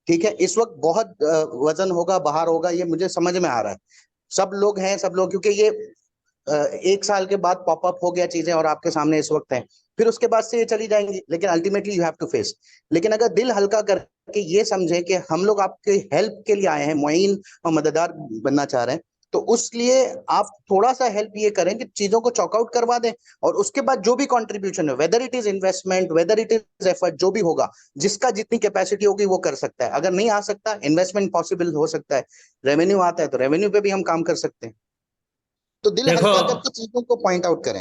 ठीक है, इस वक्त बहुत वजन होगा, बाहर होगा, ये मुझे समझ में आ रहा है। सब लोग हैं, सब लोग, क्योंकि ये एक साल के बाद पॉपअप हो गया चीजें और आपके सामने इस वक्त है, फिर उसके बाद से ये चली जाएंगी, लेकिन ultimately you have to face. लेकिन अगर दिल हल्का करके ये समझे कि हम लोग आपके हेल्प के लिए आए हैं, मुइन और मददगार बनना चाह रहे हैं, तो उसलिए आप थोड़ा सा हेल्प ये करें कि चीजों को चॉकआउट करवा दें, और उसके बाद जो भी कंट्रीब्यूशन है, whether it is investment, whether it is effort, जो भी होगा, जिसका जितनी कैपेसिटी होगी वो कर सकता है। अगर नहीं आ सकता, इन्वेस्टमेंट पॉसिबल हो सकता है, रेवेन्यू आता है तो रेवेन्यू पे भी हम काम कर सकते हैं। तो दिल
देखो,
हल्का करके चीजों को पॉइंट आउट करें।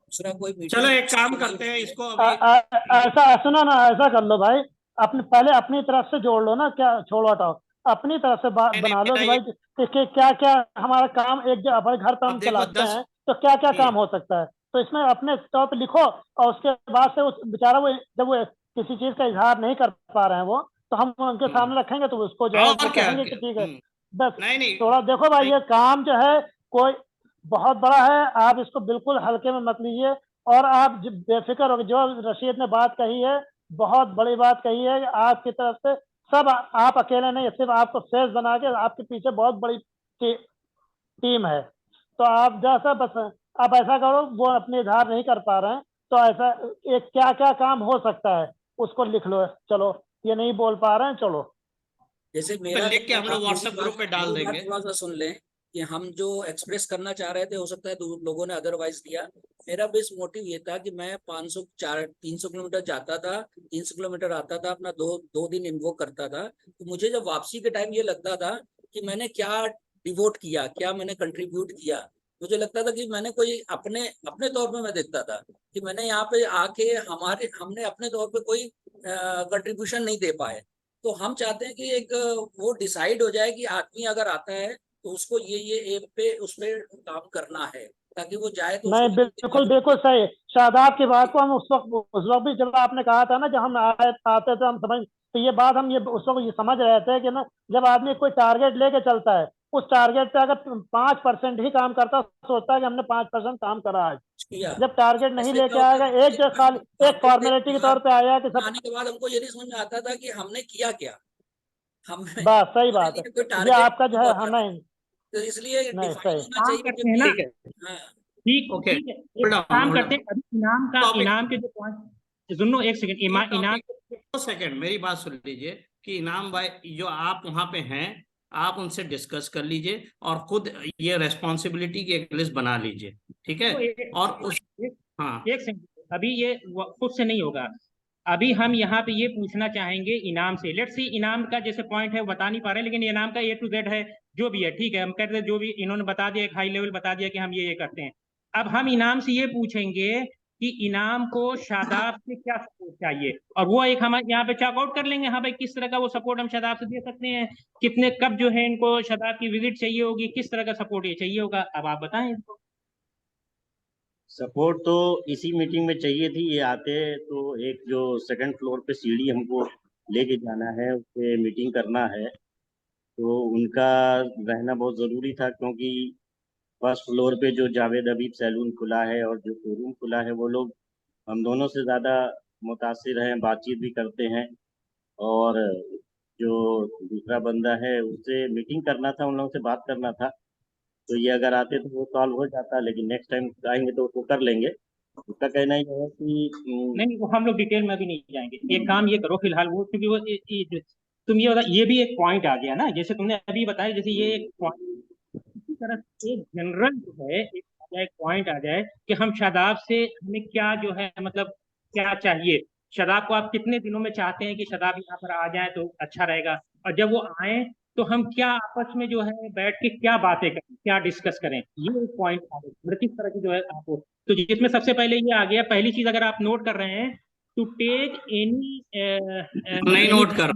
दूसरा कोई
चलो
मीटिंग
एक काम करते हैं, इसको
आ-
अभी
आ- ऐसा सुनो ना, ऐसा कर लो भाई, अपने पहले अपनी तरफ से जोड़ लो ना, क्या छोड़ो हटाओ, अपनी तरफ से बात
नहीं, नहीं,
बना लो
मेरा
कि
ये
भाई क्या क्या हमारा काम, एक जो अपने घर पर
अब
हम
देखो
चलाते
10
हैं तो क्या क्या
ये
काम हो सकता है, तो इसमें अपने तौर पे लिखो, और उसके बाद से उस बेचारा वो जब वो किसी चीज का इजहार नहीं कर पा रहे हैं वो, तो हम उनके सामने रखेंगे, तो उसको जो है वो
और क्या
कहेंगे कि ठीक है।
हम्म,
बस
नहीं नहीं
थोड़ा देखो भाई,
नहीं,
ये काम जो है कोई बहुत बड़ा है, आप इसको बिल्कुल हल्के में मत लीजिए, और आप बेफिक्र हो, जो रशीद ने बात कही है बहुत बड़ी बात कही है, आपकी तरफ से सब, आप अकेले नहीं, सिर्फ आपको फेस बना के आपके पीछे बहुत बड़ी टीम है, तो आप जैसा बस आप ऐसा करो, वो अपने इजहार नहीं कर पा रहे हैं, तो ऐसा एक क्या क्या काम हो सकता है उसको लिख लो, चलो ये नहीं बोल पा रहे हैं, चलो।
जैसे मेरा,
लिख के हम लोग
आप
व्हाट्सएप ग्रुप पे डाल
मेरी बात
देंगे।
थोड़ा सा सुन लें कि हम जो एक्सप्रेस करना चाह रहे थे, हो सकता है लोगों ने अदरवाइज दिया। मेरा बेस मोटिव ये था कि मैं 300 किलोमीटर जाता था, 300 किलोमीटर आता था, अपना दो दिन इन्वोक करता था, तो मुझे जब वापसी के टाइम ये लगता था कि मैंने क्या डिवोट किया, क्या मैंने कंट्रीब्यूट किया। मुझे लगता था कि मैंने कोई अपने अपने तौर पे मैं देखता था कि मैंने यहाँ पे आके हमने अपने तौर पे कोई कंट्रीब्यूशन नहीं दे पाए। तो हम चाहते हैं कि एक वो डिसाइड हो जाए कि आदमी अगर आता है तो उसको ये एम पे उस पे काम करना है, ताकि वो जाए तो
नहीं,
उसको
बिल्कुल बिल्कुल सही, शादाब की बात को हम उस वक्त भी जब आपने कहा था ना, जब हम आते थे हम समझ, तो ये बात हम ये उस वक्त ये समझ रहे थे कि ना, जब आदमी कोई टारगेट लेके चलता है, उस टारगेट पे अगर 5% ही काम करता, सोचता है कि हमने 5% काम करा आज,
किया।
जब टारगेट नहीं
ऐसे क्या
लेके
होता
आएगा,
है,
एक जो खाली एक फॉर्मेलिटी के तौर पे आया कि सब,
आने के बाद हमको ये नहीं समझ में आता था कि हमने किया क्या, हमने
बस सही
हमारे
बात है,
लिए कोई
ये
टारगेट
आपका जो है, हाँ
पहुंचा है।
नहीं,
तो इसलिए
नहीं
डिफाइन
सही,
होना
काम
चाहिए
करते हैं ना,
ठीक है,
हाँ।
ठीक
ओके,
ठीक है, एक
होल्ड ऑन
काम
होल्ड
करते
ऑन।
हैं, अभी
टॉपिक
इनाम के जो पॉइंट सुनो, एक सेकंड,
ये
इनाम।
टॉपिक 2 सेकंड मेरी बात सुन लीजिए कि इनाम भाई जो आप वहां पे हैं, आप उनसे डिस्कस कर लीजिए और खुद ये रेस्पॉन्सिबिलिटी की एक लिस्ट बना लीजिए, ठीक है।
तो
और उस हाँ
एक सेकंड, अभी ये खुद से नहीं होगा, अभी हम यहाँ पे ये पूछना चाहेंगे इनाम से, लेट्स सी इनाम का जैसे पॉइंट है वो बता नहीं पा रहे, लेकिन इनाम का A to Z है, जो भी है ठीक है, हम कहते हैं जो भी इन्होंने बता दिया, एक हाई लेवल बता दिया कि हम ये करते हैं। अब हम इनाम से ये पूछेंगे कि इनाम को शादाब से क्या सपोर्ट चाहिए, और वो एक हम यहाँ पे चेकआउट कर लेंगे, हाँ भाई किस तरह का वो सपोर्ट हम शादाब से दे सकते हैं, कितने कब जो है इनको शादाब की विजिट चाहिए होगी, किस तरह का सपोर्ट ये चाहिए होगा, अब आप बताएं इनको।
सपोर्ट तो इसी मीटिंग में चाहिए थी, ये आते तो एक जो सेकंड फ्लोर पे सीढ़ी हमको लेके जाना है, उससे मीटिंग करना है, तो उनका रहना बहुत ज़रूरी था, क्योंकि फर्स्ट फ्लोर पे जो जावेद अबीब सैलून खुला है और जो शोरूम खुला है, वो लोग हम दोनों से ज़्यादा मुतासिर हैं, बातचीत भी करते हैं। और जो दूसरा बंदा है उससे मीटिंग करना था, उन लोगों से बात करना था, तो ये अगर आते तो वो सॉल्व हो जाता, लेकिन नेक्स्ट टाइम आएंगे तो उसको कर लेंगे। उसका कहना ये है कि
नहीं, वो हम लोग डिटेल में भी नहीं जाएंगे, एक काम ये करो फिलहाल, वो क्योंकि वो तुम ये बता, ये भी एक पॉइंट आ गया ना, जैसे तुमने अभी बताया, जैसे ये एक पॉइंट, इसी तरह से एक जनरल जो है एक पॉइंट आ जाए कि हम शादाब से हमें क्या जो है, मतलब क्या चाहिए, शादाब को आप कितने दिनों में चाहते हैं कि शादाब यहाँ पर आ जाए तो अच्छा रहेगा, और जब वो आए तो हम क्या आपस में जो है बैठ के क्या बातें करें, क्या डिस्कस करें, ये एक पॉइंट आ गया, मतलब किस तरह की जो है आपको, तो जिसमें सबसे पहले ये आ गया, पहली चीज अगर आप नोट कर रहे हैं, टू टेक एनी
नहीं
एनी,
नोट कर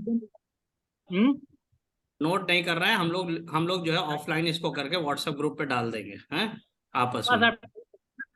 नोट नहीं कर रहे हैं, हम लोग जो है ऑफलाइन इसको करके व्हाट्सएप ग्रुप पे डाल देंगे हैं आपस में।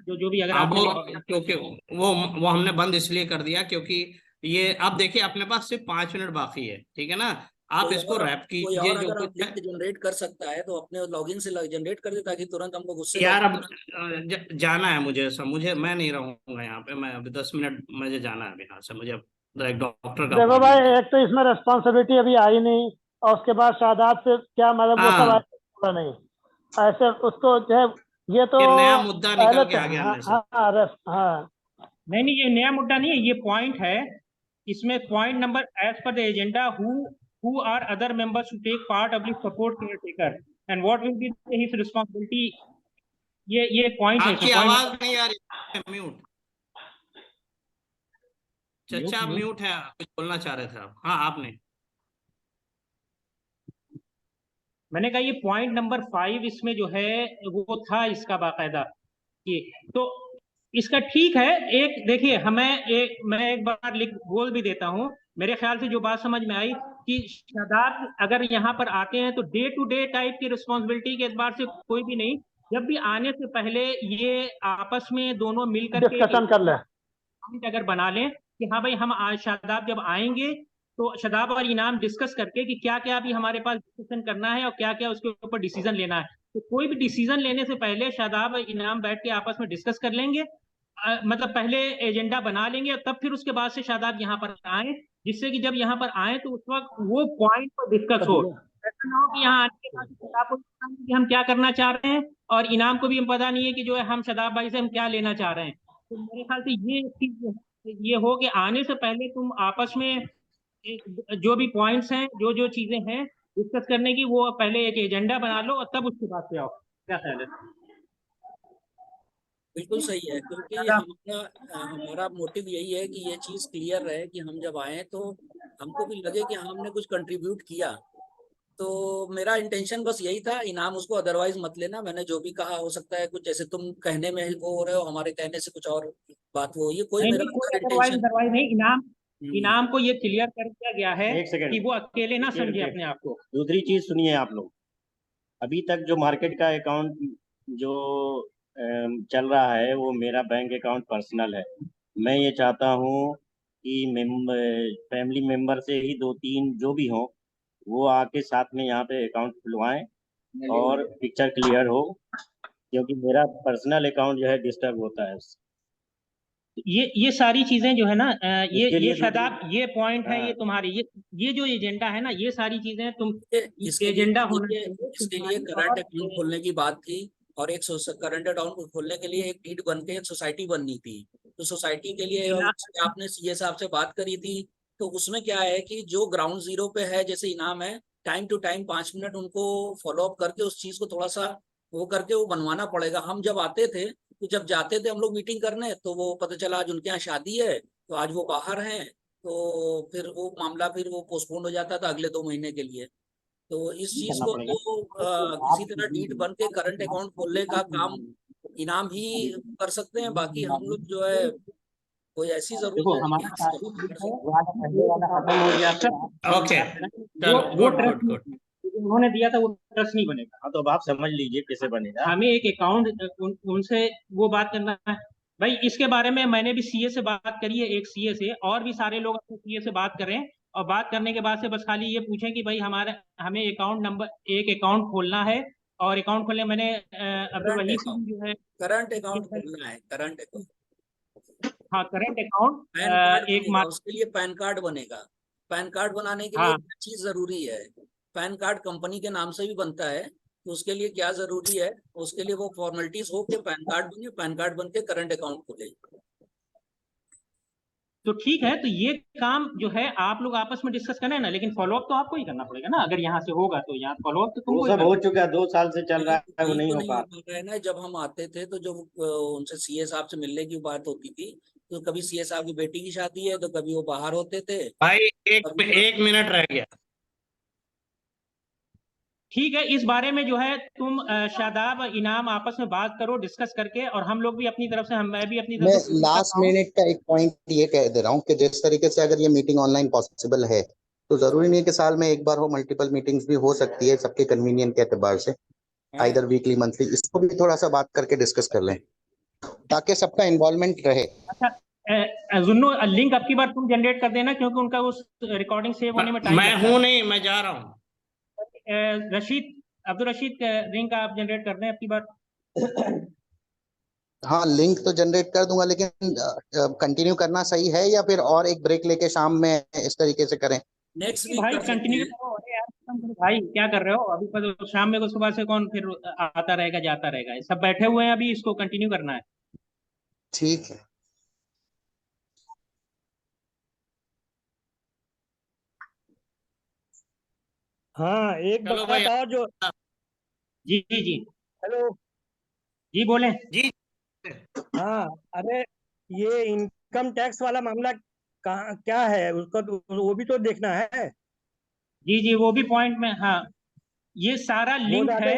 जो जो भी अगर
अब
आपने
वो क्योंकि वो हमने बंद इसलिए कर दिया क्योंकि ये अब देखिए अपने पास सिर्फ 5 मिनट बाकी है, ठीक है ना, आप इसको रैप
कोई
कीजिए
और
जो
अगर
कुछ
आप
है।
लिंक जनरेट कर सकता है तो अपने लॉगिन से जनरेट कर दे, ताकि तुरंत हमको गुस्से
यार
लगे।
अब जाना है मुझे, सब मुझे, मैं नहीं रहूंगा यहाँ पे, मैं अभी 10 मिनट मुझे जाना है अभी यहाँ से, मुझे अब एक डॉक्टर का
देखो भाई,
अपॉइंटमेंट है।
एक तो इसमें रेस्पॉन्सिबिलिटी अभी आई नहीं, और उसके बाद शादाब से क्या मतलब वो सब
हाँ
नहीं, ऐसे उसको जो है ये तो
ये नया मुद्दा
पहले
निकल के
से
आ गया
हाँ
अंदर से।
हाँ हाँ
नहीं ये नया मुद्दा नहीं है, ये पॉइंट है। इसमें point number as per the agenda who are other members to take part of the support care taker and what will be his responsibility, ये पॉइंट है
आपकी
इसमें। पॉइंट
आवाज नहीं आ रही, म्यूट। चचा आप म्यूट है, कुछ बोलना चाह रहे थे आप। हाँ आपने।
मैंने कहा ये पॉइंट नंबर 5 इसमें जो है वो था इसका बाकायदा, ये तो इसका ठीक है। एक देखिए मैं एक बार लिख बोल भी देता हूँ। मेरे ख्याल से जो बात समझ में आई कि शादाब अगर यहाँ पर आते हैं तो डे टू डे टाइप की रिस्पॉन्सिबिलिटी के एतबार से कोई भी नहीं, जब भी आने से पहले ये आपस में दोनों मिल करके
डिस्कशन कर ले।
अगर बना लें कि हाँ भाई हम आज शादाब जब आएंगे तो शादाब और इनाम डिस्कस करके कि क्या क्या अभी हमारे पास डिस्कशन करना है और क्या क्या उसके ऊपर डिसीजन लेना है। तो कोई भी डिसीजन लेने से पहले शादाब और इनाम बैठ के आपस में डिस्कस कर लेंगे, मतलब पहले एजेंडा बना लेंगे और तब फिर उसके बाद से शादाब यहाँ पर आए, जिससे कि जब यहाँ पर आए तो उस वक्त वो पॉइंट पर डिस्कस हो। ऐसा ना हो कि यहाँ आने के बाद शादाब को पता नहीं कि हम क्या करना चाह रहे हैं और इनाम को भी हम पता नहीं है कि जो है हम शादाब भाई से हम क्या लेना चाह रहे हैं। तो मेरे ख्याल से ये चीज ये हो कि आने से पहले तुम आपस में जो भी पॉइंट्स हैं, जो जो चीजें हैं डिस्कस करने की, वो पहले एक एजेंडा बना लो और तब उसके बाद पे आओ। क्या ख्याल है?
बिल्कुल सही है, क्योंकि हमारा मोटिव यही है कि ये चीज क्लियर रहे कि हम जब आए तो हमको भी लगे कि हमने कुछ कंट्रीब्यूट किया। तो मेरा इंटेंशन बस यही था। इनाम उसको अदरवाइज मत लेना, मैंने जो भी कहा हो सकता है कुछ जैसे तुम कहने में ही वो हो रहे हो, हमारे कहने से कुछ और बात वो, ये कोई
नहीं
मेरा
नहीं, कोई
अंदर
अदरवाइज
इंटेंशन।
अदरवाइज नहीं। इनाम को ये क्लियर कर दिया गया है
एक सेकंड,
कि वो अकेले ना
रुकिए,
समझे
रुकिए।
अपने आप को।
दूसरी चीज सुनिए आप लोग, अभी तक जो मार्केट का अकाउंट जो चल रहा है वो मेरा बैंक अकाउंट पर्सनल है। मैं ये चाहता हूँ कि फैमिली मेंबर से ही 2-3 जो भी हों वो आके साथ में यहाँ पे अकाउंट खुलवाएं और पिक्चर क्लियर हो, क्योंकि मेरा पर्सनल अकाउंट जो है डिस्टर्ब होता है उससे।
ये सारी चीजें जो है ना
उसके लिए
ये शादाब ये पॉइंट है,
हाँ।
ये तुम्हारी ये जो एजेंडा है ना, ये सारी चीजें तुम
इसके लिए
एजेंडा होना
इसके लिए
चाहिए
करंट
और
अकाउंट खोलने की बात थी, और एक करंट अकाउंट खोलने के लिए एक डीड बन के एक सोसाइटी बननी थी। तो सोसाइटी के लिए आपने सीए साहब से बात करी थी। तो उसमें क्या है कि जो ग्राउंड जीरो पे है जैसे इनाम है, टाइम टू टाइम 5 मिनट उनको फॉलो अप करके उस चीज को थोड़ा सा वो करके वो बनवाना पड़ेगा। हम जब आते थे तो जब जाते थे हम लोग मीटिंग करने, तो वो पता चला आज उनके यहाँ शादी है तो आज वो बाहर हैं, तो फिर वो मामला फिर वो पोस्टपोन हो जाता था अगले 2 महीने के लिए। तो इस चीज
करना
को
पड़ेगा।
तो किसी तरह डीड बन के करंट अकाउंट खोलने का काम इनाम ही कर सकते हैं। बाकी हम लोग जो है कोई ऐसी जरूरत
देखो
नहीं
हमारा
है
टारगेट जो है पहले वाला खत्म हो गया था।
ओके,
वो
गुड
ट्रस्ट
गुड गुड।
उन्होंने दिया था, वो ट्रस्ट नहीं बनेगा।
हाँ तो अब आप समझ लीजिए कैसे बनेगा।
हमें एक अकाउंट उनसे वो बात करना है भाई। इसके बारे में मैंने भी सीए से बात करी है, एक सीए से, और भी सारे लोग अपने सीए से बात करें और बात करने के बाद से बस खाली ये पूछें कि भाई हमें एक अकाउंट खोलना है। और अकाउंट खोलने मैंने अब्दुल वहीद जो है
करंट अकाउंट खोलना है, करंट अकाउंट।
हाँ करंट अकाउंट
पैन कार्ड
एक
बनेगा, उसके लिए पैन कार्ड बनेगा। पैन कार्ड बनाने के लिए
हाँ
क्या चीज जरूरी है? पैन कार्ड कंपनी के नाम से भी बनता है, तो उसके लिए क्या जरूरी है? उसके लिए वो फॉर्मेलिटीज हो के पैन कार्ड बने, पैन कार्ड बन के करंट अकाउंट खुले।
तो ठीक है, तो ये काम जो है आप लोग आपस में डिस्कस करें ना, लेकिन फॉलोअप तो आपको ही करना पड़ेगा ना। अगर यहाँ से होगा तो यहाँ फॉलोअप तो तुमको
वो
ही
सब
करना
हो चुका है, 2 साल से चल रहा है, वो
यही
नहीं
तो
हो
नहीं
पा
हो पा रहा है ना। जब हम आते थे तो जब उनसे सीए साहब से मिलने की बात होती थी, तो कभी सीए साहब की बेटी की शादी है तो कभी वो बाहर होते थे।
भाई एक मिनट रह गया।
ठीक है, इस बारे में जो है तुम शादाब इनाम आपस में बात करो डिस्कस करके, और हम लोग भी अपनी तरफ से मैं भी अपनी
मैं
तरफ से
लास्ट मिनट का एक पॉइंट ये कह दे रहा हूँ कि जिस तरीके से अगर ये मीटिंग ऑनलाइन पॉसिबल है तो जरूरी नहीं है कि साल में एक बार हो, मल्टीपल मीटिंग्स भी हो सकती है सबके कन्वीनियंट के एतबार से, आइदर वीकली मंथली। इसको भी थोड़ा सा बात करके डिस्कस कर लें ताकि सबका इन्वॉल्वमेंट रहे।
अच्छा जुन्नू, लिंक अब की बार तुम जनरेट कर देना, क्योंकि उनका उस रिकॉर्डिंग सेव होने में टाइम
मैं
लगता
हूं
है।
नहीं, मैं जा रहा हूँ।
अब्दुल रशीद लिंक आप जनरेट कर दें अब की बार।
हाँ लिंक तो जनरेट कर दूंगा, लेकिन कंटिन्यू करना सही है या फिर और एक ब्रेक लेके शाम में इस तरीके से करें?
नेक्स्ट वीक
भाई
कर सकते
कंटिन्यू
हैं।
करो, अरे यार भाई क्या कर रहे हो अभी? पर शाम में को सुबह से कौन फिर आता रहेगा जाता रहेगा? सब बैठे हुए हैं, अभी इसको कंटिन्यू करना है।
ठीक है।
हाँ, एक
चलो
बात
भाई।
और जो, जी जी जी, हेलो, जी बोले।
जी।
हाँ, अरे ये इनकम टैक्स वाला मामला कहाँ क्या है उसको वो भी तो देखना है। जी जी, वो भी पॉइंट में, हाँ, ये सारा
वो
लिंक
ज्यादा
है।